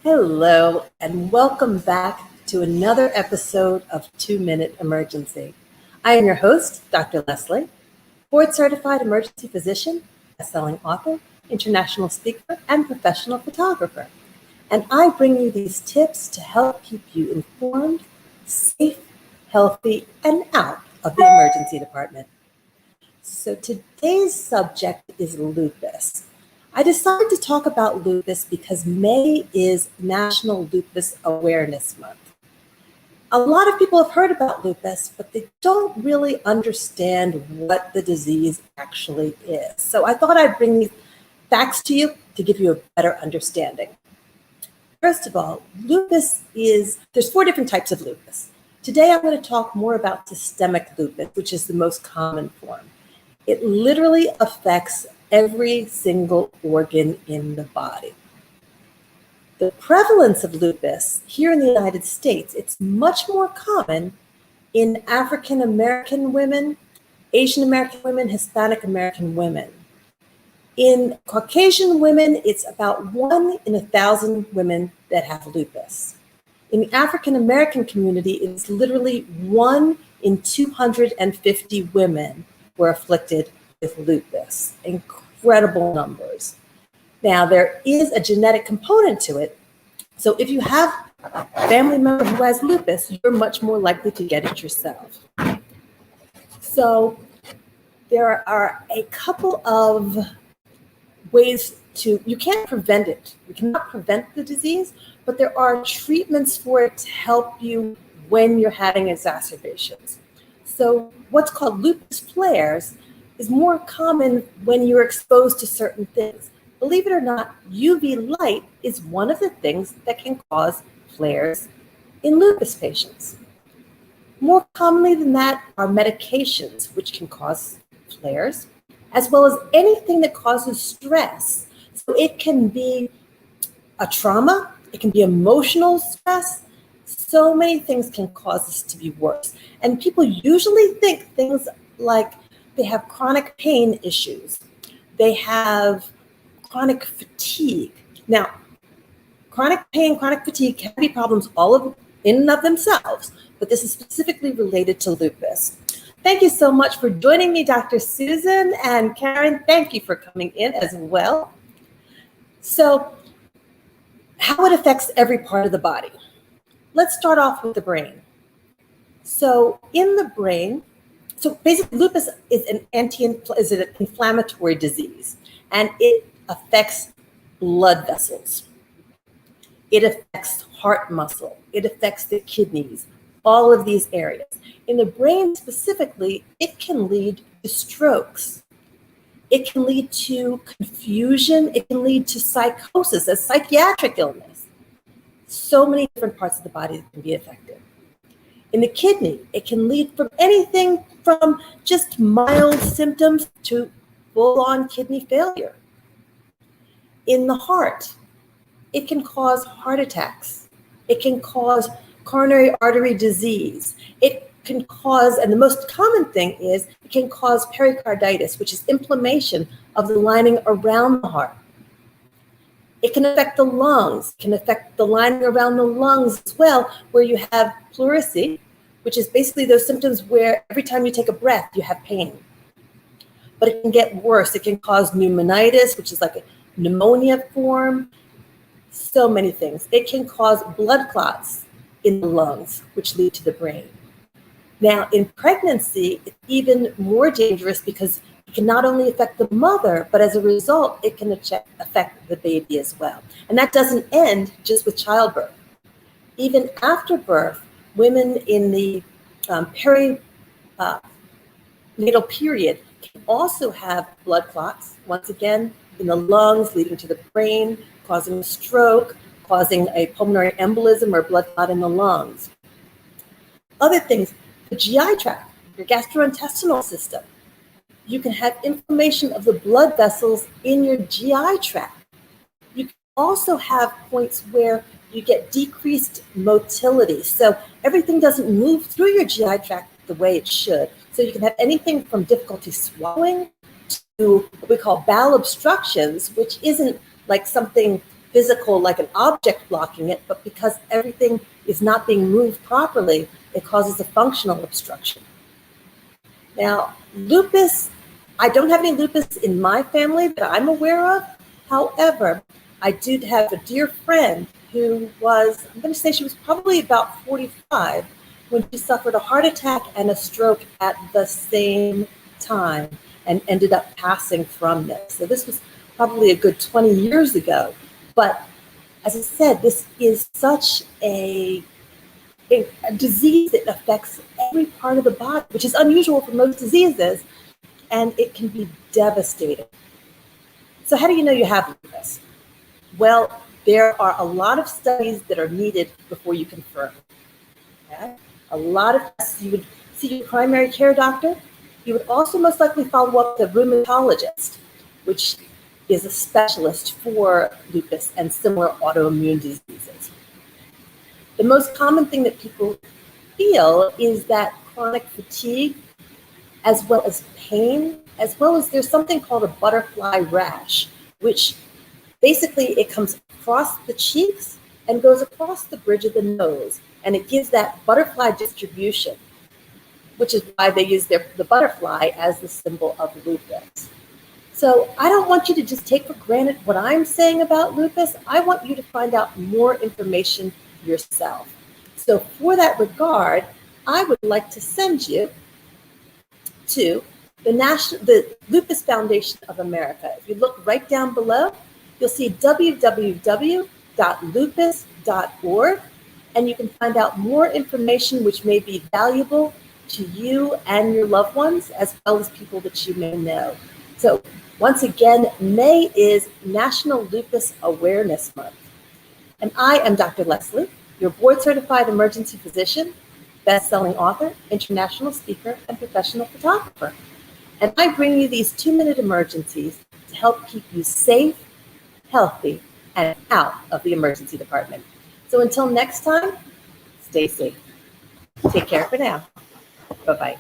Hello, and welcome back to another episode of 2-Minute Emergency. I am your host, Dr. Leslie, board-certified emergency physician, best-selling author, international speaker, and professional photographer. And I bring you these tips to help keep you informed, safe, healthy, and out of the emergency department. So today's subject is lupus. I decided to talk about lupus because May is National Lupus Awareness Month. A lot of people have heard about lupus, but they don't really understand what the disease actually is. So I thought I'd bring these facts to you to give you a better understanding. First of all, there's 4 different types of lupus. Today I'm going to talk more about systemic lupus, which is the most common form. It literally affects every single organ in the body. The prevalence of lupus here in the United States, it's much more common in African American women, Asian American women, Hispanic American women. In Caucasian women, it's about 1 in 1,000 women that have lupus. In the African American community, it's literally 1 in 250 women were afflicted with lupus. Incredible numbers. Now, there is a genetic component to it. So if you have a family member who has lupus, you're much more likely to get it yourself. So there are a couple of ways you can't prevent it. You cannot prevent the disease, but there are treatments for it to help you when you're having exacerbations. So what's called lupus flares is more common when you're exposed to certain things. Believe it or not, UV light is one of the things that can cause flares in lupus patients. More commonly than that are medications, which can cause flares, as well as anything that causes stress. So it can be a trauma, it can be emotional stress. So many things can cause this to be worse. And people usually think things like they have chronic pain issues. They have chronic fatigue. Now, chronic pain, chronic fatigue can be problems in and of themselves, but this is specifically related to lupus. Thank you so much for joining me, Dr. Susan, and Karen, thank you for coming in as well. So, how it affects every part of the body. Let's start off with the brain. So in the brain, basically lupus is an inflammatory disease, and it affects blood vessels. It affects heart muscle. It affects the kidneys, all of these areas. In the brain specifically, it can lead to strokes. It can lead to confusion. It can lead to psychosis, a psychiatric illness. So many different parts of the body that can be affected. In the kidney, it can lead from anything from just mild symptoms to full-on kidney failure. In the heart, it can cause heart attacks. It can cause coronary artery disease. It can cause, and the most common thing is, it can cause pericarditis, which is inflammation of the lining around the heart. It can affect the lungs, can affect the lining around the lungs as well, where you have pleurisy, which is basically those symptoms where every time you take a breath, you have pain. But it can get worse. It can cause pneumonitis, which is like a pneumonia form. So many things. It can cause blood clots in the lungs, which lead to the brain. Now, in pregnancy, it's even more dangerous because it can not only affect the mother, but as a result, it can affect the baby as well. And that doesn't end just with childbirth. Even after birth, women in the perinatal period can also have blood clots, once again, in the lungs, leading to the brain, causing a stroke, causing a pulmonary embolism or blood clot in the lungs. Other things, the GI tract, your gastrointestinal system. You can have inflammation of the blood vessels in your GI tract. You can also have points where you get decreased motility. So everything doesn't move through your GI tract the way it should. So you can have anything from difficulty swallowing to what we call bowel obstructions, which isn't like something physical, like an object blocking it, but because everything is not being moved properly, it causes a functional obstruction. Now, lupus, I don't have any lupus in my family that I'm aware of. However, I did have a dear friend who was, I'm going to say she was probably about 45 when she suffered a heart attack and a stroke at the same time and ended up passing from this. So this was probably a good 20 years ago. But as I said, this is such a disease that affects every part of the body, which is unusual for most diseases, and it can be devastating. So how do you know you have lupus? Well, there are a lot of studies that are needed before you confirm. Okay? A lot of tests. You would see your primary care doctor. You would also most likely follow up with a rheumatologist, which is a specialist for lupus and similar autoimmune diseases. The most common thing that people feel is that chronic fatigue, as well as pain, as well as there's something called a butterfly rash, which basically it comes across the cheeks and goes across the bridge of the nose, and it gives that butterfly distribution, which is why they use the butterfly as the symbol of lupus. So I don't want you to just take for granted what I'm saying about lupus. I want you to find out more information yourself. So for that regard, I would like to send you to the Lupus Foundation of America. If you look right down below, you'll see www.lupus.org, and you can find out more information which may be valuable to you and your loved ones, as well as people that you may know. So once again, May is National Lupus Awareness Month. And I am Dr. Leslie, your board-certified emergency physician, best-selling author, international speaker, and professional photographer. And I bring you these 2-minute emergencies to help keep you safe, healthy, and out of the emergency department. So until next time, stay safe. Take care for now. Bye-bye.